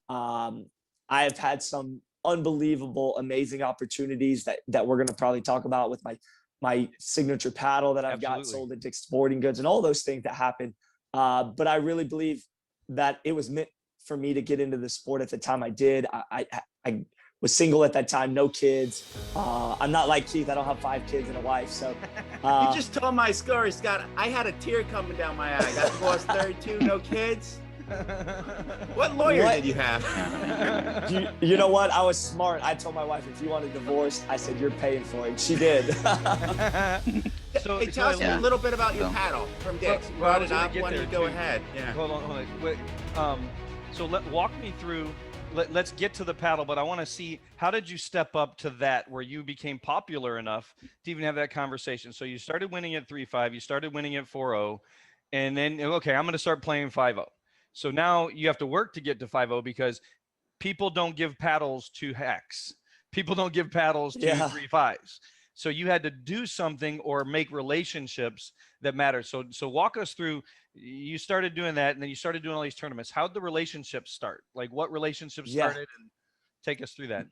I have had some unbelievable, amazing opportunities that we're going to probably talk about with my signature paddle that I've got sold at Dick's Sporting Goods and all those things that happened. But I really believe that it was meant for me to get into the sport at the time I did. I was single at that time, no kids. I'm not like Keith. I don't have 5 kids and a wife. So you just told my story, Scott. I had a tear coming down my eye. Got divorced 32, no kids. What lawyer did you have? You know what? I was smart. I told my wife, if you want a divorce, I said, you're paying for it. She did. So tell us a little bit about your paddle from Dick's. You brought it up. Why don't you go ahead? Yeah. Hold on. Wait, so walk me through. Let's get to the paddle, but I want to see, how did you step up to that where you became popular enough to even have that conversation? So you started winning at 3-5, you started winning at 4-0, and then, okay, I'm going to start playing 5-0. So now you have to work to get to 5-0 because people don't give paddles to hacks. People don't give paddles to 3-5s. So you had to do something or make relationships that matter. So walk us through, you started doing that and then you started doing all these tournaments. How'd the relationships start? Like what relationships started, and take us through that.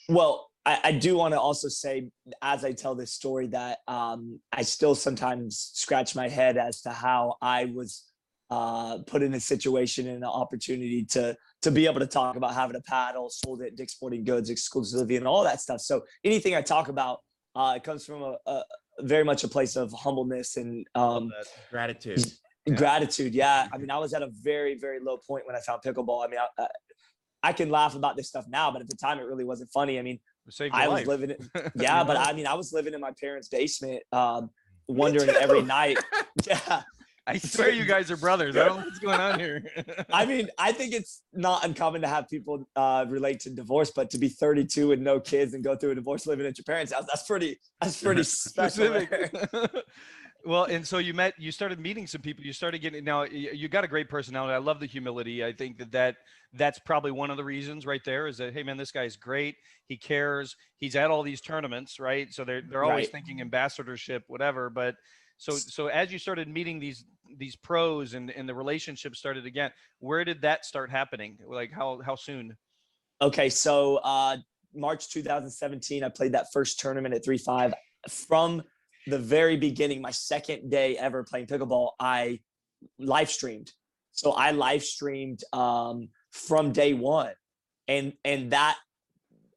Well, I do want to also say, as I tell this story, that I still sometimes scratch my head as to how I was put in a situation and an opportunity to be able to talk about having a paddle sold at Dick's Sporting Goods exclusively and all that stuff. So anything I talk about, it comes from a very much a place of humbleness and gratitude. Gratitude. Yeah. I mean, I was at a very, very low point when I found pickleball. I mean, I can laugh about this stuff now, but at the time it really wasn't funny. I mean, I was living it. Yeah. But I mean, I was living in my parents' basement, wondering every night. Yeah. I swear you guys are brothers. I don't know what's going on here. I mean, I think it's not uncommon to have people relate to divorce, but to be 32 and no kids and go through a divorce living at your parents' house, that's pretty special. Well, and so you started meeting some people. You started getting, now you got a great personality. I love the humility. I think that's probably one of the reasons right there is that, hey man, this guy's great. He cares. He's at all these tournaments, right? So they're always thinking ambassadorship, whatever. But so as you started meeting these pros and the relationship started again, where did that start happening? Like how soon? Okay. So March 2017, I played that first tournament at 3-5. From the very beginning, my second day ever playing pickleball, I live streamed. So I live streamed from day one. And that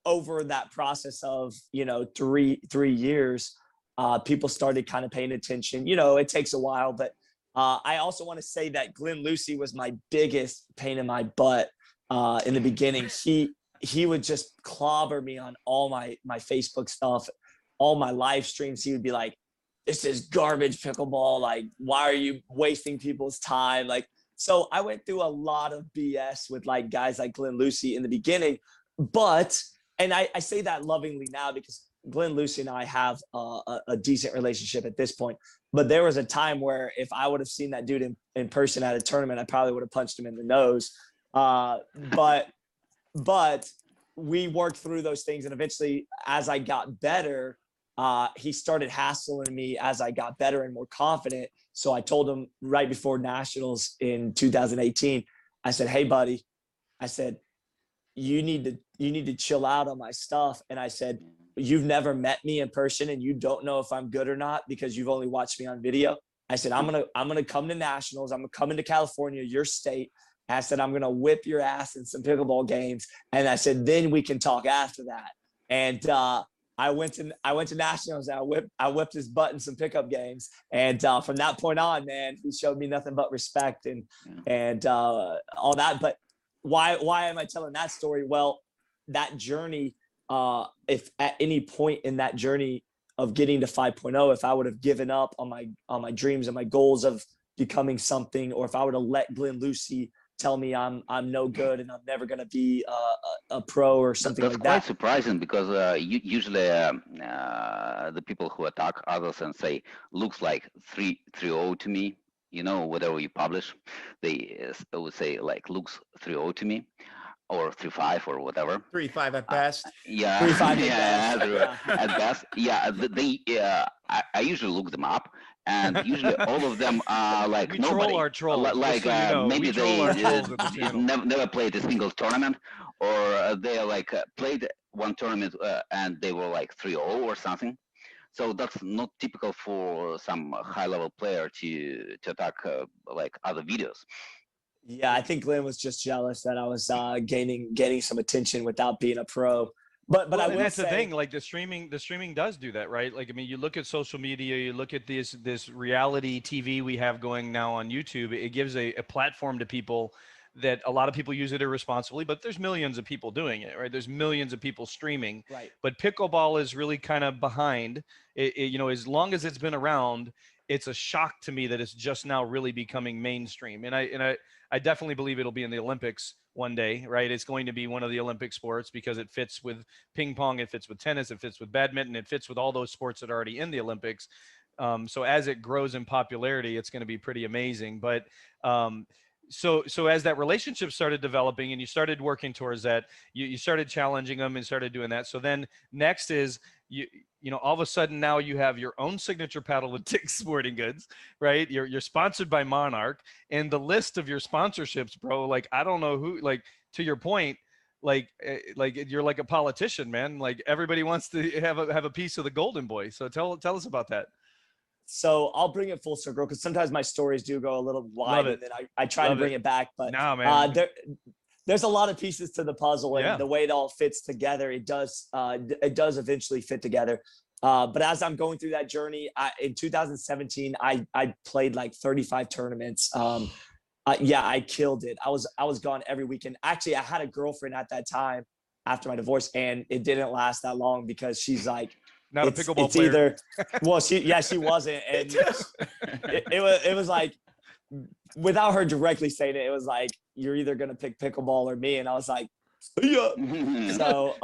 over that process of, 3 years, people started kind of paying attention. It takes a while, but I also want to say that Glenn Lucy was my biggest pain in my butt in the beginning. He would just clobber me on all my Facebook stuff, all my live streams. He would be like, this is garbage pickleball. Like, why are you wasting people's time? Like, so I went through a lot of BS with like guys like Glenn Lucy in the beginning, and I say that lovingly now because Glenn Lucy and I have a decent relationship at this point, but there was a time where if I would have seen that dude in person at a tournament, I probably would have punched him in the nose. But we worked through those things. And eventually as I got better, he started hassling me as I got better and more confident. So I told him right before nationals in 2018, I said, hey buddy, I said, you need to chill out on my stuff. And I said, you've never met me in person and you don't know if I'm good or not because you've only watched me on video. I said, I'm going to come to nationals. I'm going to come into California, your state. I said, I'm going to whip your ass in some pickleball games. And I said, then we can talk after that. And, I went to nationals and I whipped his butt in some pickup games. And from that point on, man, he showed me nothing but respect and all that. But why am I telling that story? Well, that journey, if at any point in that journey of getting to 5.0, if I would have given up on my dreams and my goals of becoming something, or if I would have let Glenn Lucy tell me I'm no good and I'm never going to be a pro or something like that. That's quite surprising because usually the people who attack others and say, looks like 3-0 to me, whatever you publish, they would say like, looks 3-0 to me. Or 3-5 or whatever. 3-5 at best. Yeah. 3-5 at best. Yeah. I usually look them up, and usually all of them are like We nobody. troll our trolls. Like So you know, maybe we troll they our trolls at the channel. never played a single tournament, or they like played one tournament and they were like 3-0 or something. So that's not typical for some high-level player to attack like other videos. Yeah, I think Glenn was just jealous that I was gaining some attention without being a pro. But Well, I and will that's say, the thing. Like the streaming does do that, right? Like I mean, you look at social media, you look at this reality TV we have going now on YouTube. It gives a platform to people that a lot of people use it irresponsibly, but there's millions of people doing it, right? There's millions of people streaming. right. But pickleball is really kind of behind. You know, as long as it's been around, it's a shock to me that it's just now really becoming mainstream. And I definitely believe it'll be in the Olympics one day, right? It's going to be one of the Olympic sports because it fits with ping pong, it fits with tennis, it fits with badminton, it fits with all those sports that are already in the Olympics. So as it grows in popularity, it's going to be pretty amazing. But so as that relationship started developing and you started working towards that, you started challenging them and started doing that. So then next is you know, all of a sudden now you have your own signature paddle with Dick Sporting Goods, right? You're sponsored by Monarch, and the list of your sponsorships, bro, like I don't know who, like to your point, like you're like a politician, man. Like everybody wants to have a piece of the golden boy. So tell us about that. So I'll bring it full circle because sometimes my stories do go a little wide, and then I try to bring it back. But no, man. There's a lot of pieces to the puzzle, and the way it all fits together, it does eventually fit together. But as I'm going through that journey, in 2017, I played like 35 tournaments. Yeah, I killed it. I was gone every weekend. Actually, I had a girlfriend at that time after my divorce, and it didn't last that long because she's like, not a pickleball player. Either, well, she wasn't, and it was like, without her directly saying it, it was like, you're either gonna pick pickleball or me, and I was like, yeah. So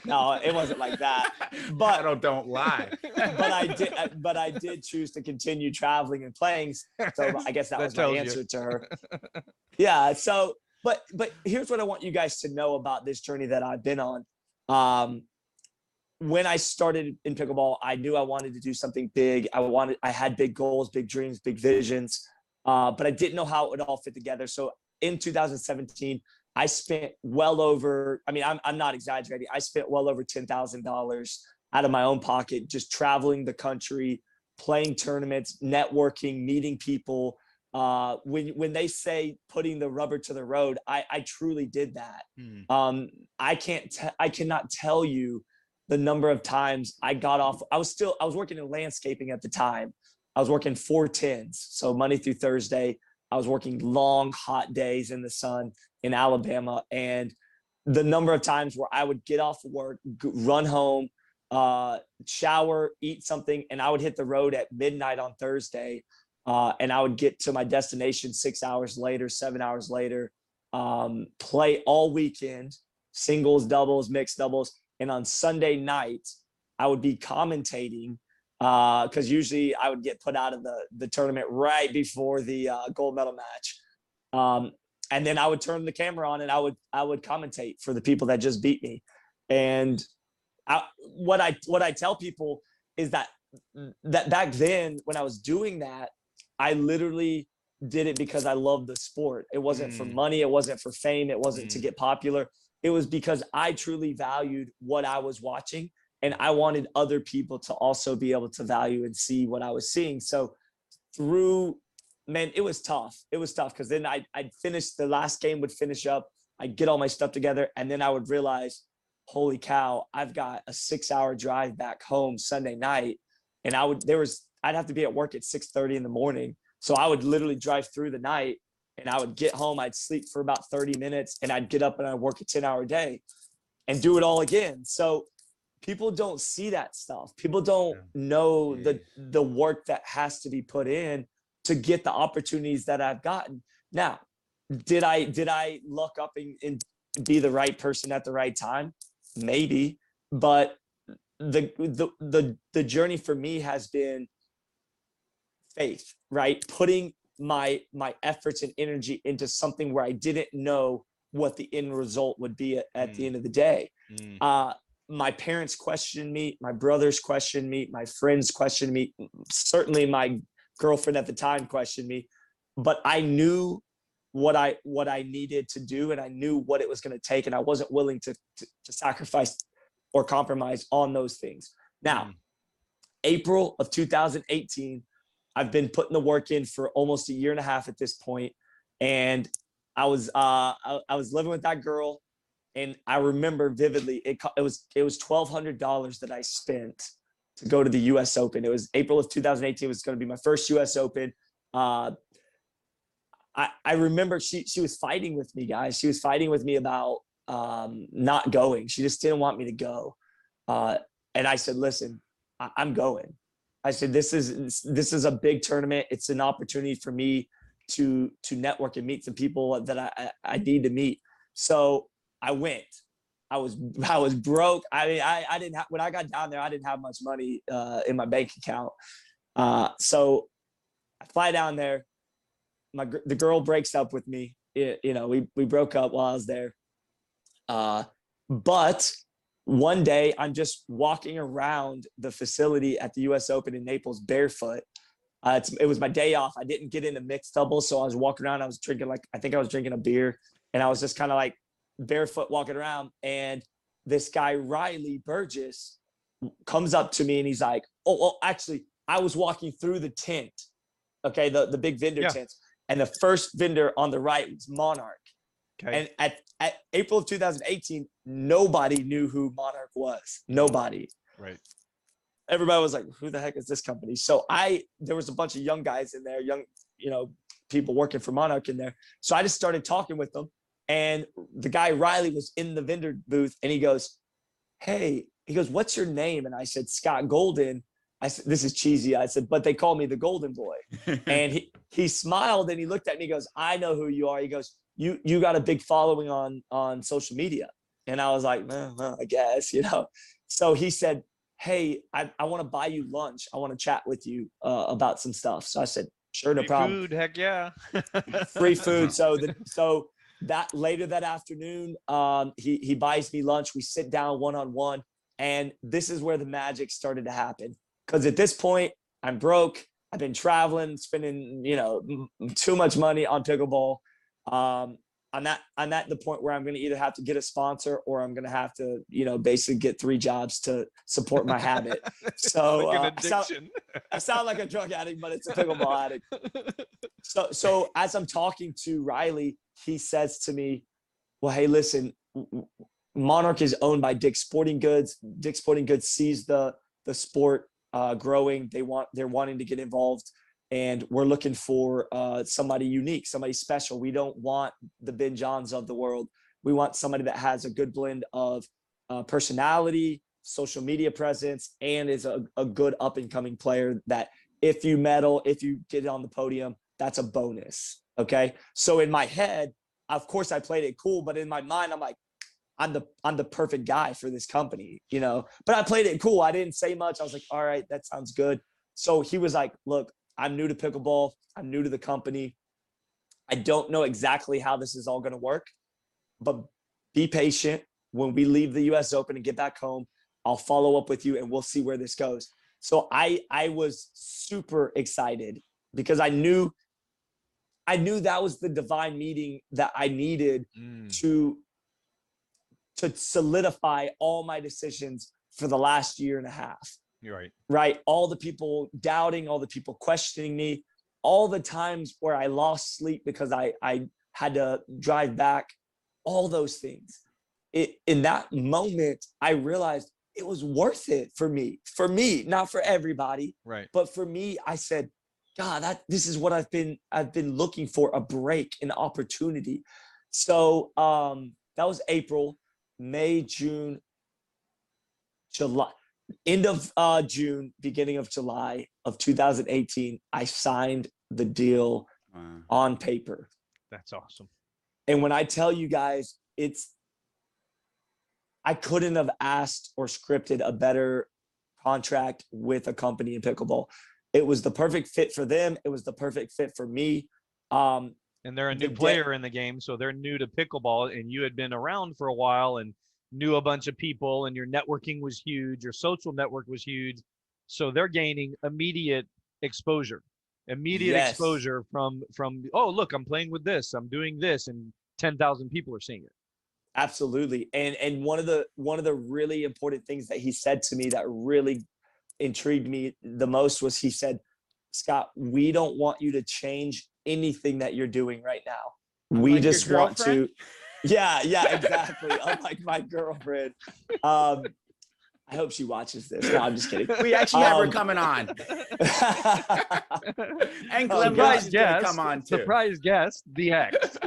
no, it wasn't like that. But don't lie. But I did choose to continue traveling and playing. So I guess that was my answer to her. Yeah. So, but here's what I want you guys to know about this journey that I've been on. When I started in pickleball, I knew I wanted to do something big. I had big goals, big dreams, big visions, but I didn't know how it would all fit together. So in 2017, I spent well over, I mean, I'm not exaggerating. I spent well over $10,000 out of my own pocket, just traveling the country, playing tournaments, networking, meeting people. When they say putting the rubber to the road, I truly did that. I cannot tell you the number of times I got off. I was working in landscaping at the time. I was working 4-10s. So Monday through Thursday, I was working long, hot days in the sun in Alabama. And the number of times where I would get off work, run home, shower, eat something, and I would hit the road at midnight on Thursday. And I would get to my destination 6 hours later, 7 hours later, play all weekend, singles, doubles, mixed doubles. And on Sunday night, I would be commentating because usually I would get put out of the tournament right before the gold medal match. And then I would turn the camera on and I would commentate for the people that just beat me. And what I tell people is that back then when I was doing that, I literally did it because I loved the sport. It wasn't for money. It wasn't for fame. It wasn't to get popular. It was because I truly valued what I was watching, and I wanted other people to also be able to value and see what I was seeing. So it was tough. It was tough because then I'd finish, the last game would finish up. I'd get all my stuff together, and then I would realize, holy cow, I've got a 6-hour drive back home Sunday night. And I'd have to be at work at 6:30 in the morning. So I would literally drive through the night, and I would get home. I'd sleep for about 30 minutes, and I'd get up and I'd work a 10-hour day and do it all again. So people don't see that stuff. People don't know the work that has to be put in to get the opportunities that I've gotten. Now, did I luck up and be the right person at the right time? Maybe, but the journey for me has been faith, right? Putting my efforts and energy into something where I didn't know what the end result would be at the end of the day. my parents questioned me, my brothers questioned me, my friends questioned me. Certainly my girlfriend at the time questioned me, but I knew what I needed to do, and I knew what it was going to take, and I wasn't willing to sacrifice or compromise on those things. Now, April of 2018, I've been putting the work in for almost a year and a half at this point, and I was living with that girl, and I remember vividly it was $1,200 that I spent to go to the U.S. Open. It was April of 2018. It was going to be my first U.S. Open. I remember she was fighting with me, guys. She was fighting with me about not going. She just didn't want me to go. And I said, listen, I'm going. I said, this is a big tournament. It's an opportunity for me to network and meet some people that I need to meet. So I went. I was broke. I mean, I didn't have, when I got down there, I didn't have much money in my bank account. So I fly down there. The girl breaks up with me. We broke up while I was there. But one day I'm just walking around the facility at the U.S. Open in Naples barefoot. It was my day off. I didn't get into mixed doubles, so I was walking around. I was drinking I think I was drinking a beer, and I was just kind of like barefoot walking around. And this guy Riley Burgess comes up to me, and he's like, "Oh, well, actually, I was walking through the tent, okay, the big vendor tents, and the first vendor on the right was Monarch." Okay. And at April of 2018, nobody knew who Monarch was. Nobody. Right. Everybody was like, who the heck is this company? So there was a bunch of young guys in there, young, people working for Monarch in there. So I just started talking with them. And the guy, Riley, was in the vendor booth, and he goes, hey, what's your name? And I said, Scott Golden. I said, this is cheesy. I said, but they call me the Golden Boy. And he smiled, and he looked at me. He goes, I know who you are. He goes, you got a big following on social media. And I was like, well, I guess, So he said, hey, I want to buy you lunch. I want to chat with you about some stuff. So I said, sure, no problem. Food, heck yeah. Free food. So that later that afternoon, he buys me lunch. We sit down one-on-one, and this is where the magic started to happen. Because at this point, I'm broke. I've been traveling, spending, too much money on pickleball. I'm at the point where I'm going to either have to get a sponsor, or I'm going to have to, basically get 3 jobs to support my habit. So like an addiction. I sound like a drug addict, but it's a pickleball addict. So as I'm talking to Riley, he says to me, well, hey, listen, Monarch is owned by Dick's Sporting Goods. Dick's Sporting Goods sees the sport growing. They're wanting to get involved. And we're looking for somebody unique, somebody special. We don't want the Ben Johns of the world. We want somebody that has a good blend of personality, social media presence, and is a good up-and-coming player that if you medal, if you get on the podium, that's a bonus, okay? So in my head, of course, I played it cool, but in my mind, I'm like, I'm the perfect guy for this company, But I played it cool. I didn't say much. I was like, all right, that sounds good. So he was like, look, I'm new to pickleball. I'm new to the company. I don't know exactly how this is all going to work, but be patient. When we leave the U.S. Open and get back home, I'll follow up with you, and we'll see where this goes. So I was super excited because I knew that was the divine meeting that I needed to solidify all my decisions for the last year and a half. You're right. Right. All the people doubting, all the people questioning me, all the times where I lost sleep because I had to drive back, all those things. In that moment, I realized it was worth it for me, not for everybody. Right. But for me, I said, God, this is what I've been looking for, a break, an opportunity. So that was April, May, June, July. End of June, beginning of July of 2018, I signed the deal on paper. That's awesome. And when I tell you guys, I couldn't have asked or scripted a better contract with a company in pickleball. It was the perfect fit for them. It was the perfect fit for me. And they're a new player in the game, so they're new to pickleball, and you had been around for a while, and knew a bunch of people and your networking was huge, your social network was huge. So they're gaining immediate exposure Yes. from, oh, look, I'm playing with this, I'm doing this, and 10,000 people are seeing it. Absolutely. And one of the really important things that he said to me that really intrigued me the most was he said, Scott, we don't want you to change anything that you're doing right now. We Unlike your just want to, girlfriend? yeah, exactly. Unlike my girlfriend. I hope she watches this. No, I'm just kidding. We actually have her coming on. And Glenn Lewis is going to come on too. Surprise guest, the ex.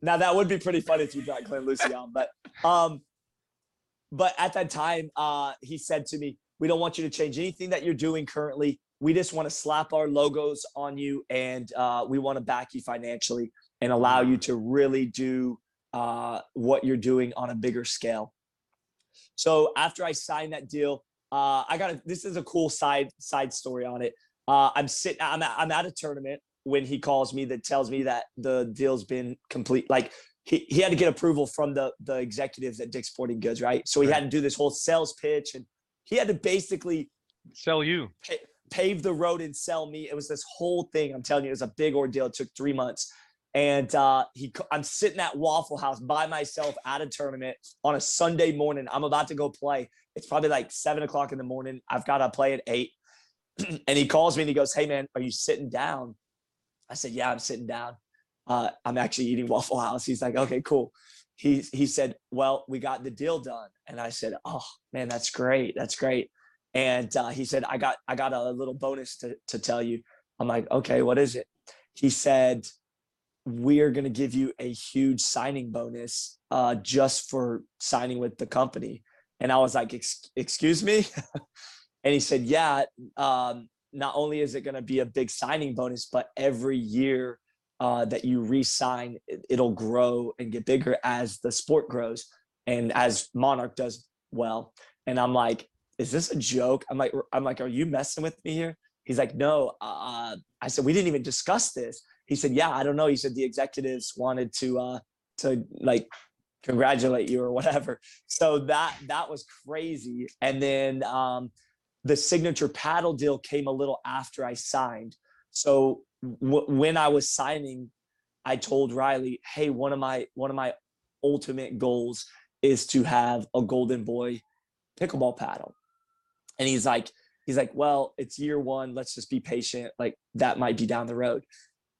Now that would be pretty funny if you brought Glenn Lucy on, but at that time, he said to me, we don't want you to change anything that you're doing currently. We just want to slap our logos on you, and we want to back you financially and allow you to really do what you're doing on a bigger scale. So after I signed that deal, this is a cool side story on it. I'm at a tournament when he calls me that tells me that the deal's been complete. Like he had to get approval from the executives at Dick's Sporting Goods, right? So he had to do this whole sales pitch, and he had to basically sell you, pave the road and sell me. It was this whole thing. I'm telling you, it was a big ordeal. It took 3 months. And I'm sitting at Waffle House by myself at a tournament on a Sunday morning. I'm about to go play. It's probably like 7 o'clock in the morning. I've got to play at 8. And he calls me and he goes, hey, man, are you sitting down? I said, yeah, I'm sitting down. I'm actually eating Waffle House. He's like, okay, cool. He said, well, we got the deal done. And I said, oh, man, that's great. That's great. And he said, I got a little bonus to tell you. I'm like, okay, what is it? He said, we're going to give you a huge signing bonus just for signing with the company. And I was like, excuse me? And he said, yeah, not only is it going to be a big signing bonus, but every year that you re-sign, it'll grow and get bigger as the sport grows and as Monarch does well. And I'm like, is this a joke? I'm like, are you messing with me here? He's like, no. I said, we didn't even discuss this. He said, yeah, I don't know. He said the executives wanted to like congratulate you or whatever. So that was crazy. And then the signature paddle deal came a little after I signed. So when I was signing, I told Riley, hey, one of my ultimate goals is to have a Golden Boy pickleball paddle. And he's like, well, it's year one. Let's just be patient. Like that might be down the road.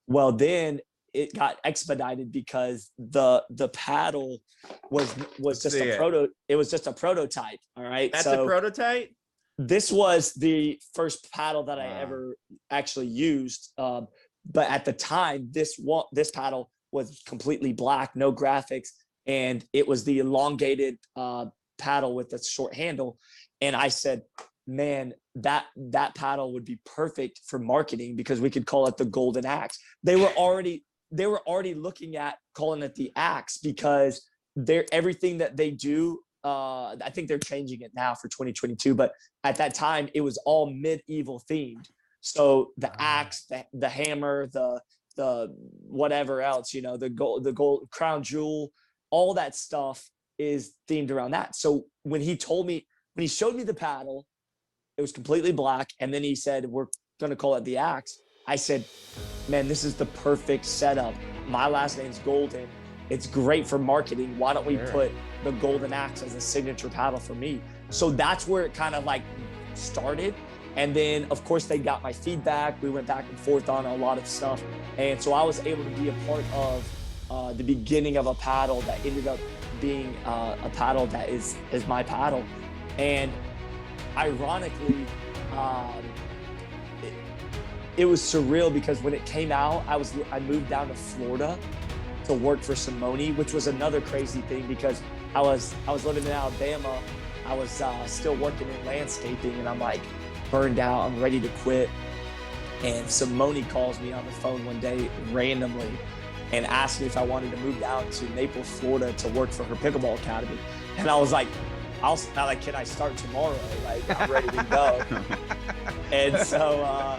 Well, then it got expedited because the paddle was just it was just a prototype. All right. That's a prototype? This was the first paddle that I ever actually used. But at the time, this paddle was completely black, no graphics. And it was the elongated paddle with the short handle. And I said, man, that paddle would be perfect for marketing because we could call it the Golden Axe. They were already looking at calling it the Axe because everything that they do. I think they're changing it now for 2022, but at that time it was all medieval themed. So the axe, the hammer, the whatever else, the gold crown jewel, all that stuff is themed around that. So when he showed me the paddle, it was completely black. And then he said, we're going to call it the Axe. I said, man, this is the perfect setup. My last name's Golden. It's great for marketing. Why don't we put the Golden Axe as a signature paddle for me? So that's where it kind of like started. And then of course they got my feedback. We went back and forth on a lot of stuff. And so I was able to be a part of the beginning of a paddle that ended up being a paddle that is my paddle. And ironically, it was surreal because when it came out, I moved down to Florida to work for Simone, which was another crazy thing because I was living in Alabama. I was still working in landscaping, and I'm like burned out. I'm ready to quit. And Simone calls me on the phone one day randomly and asked me if I wanted to move down to Naples, Florida to work for her pickleball academy. And I was like, can I start tomorrow? Like, I'm ready to go. And so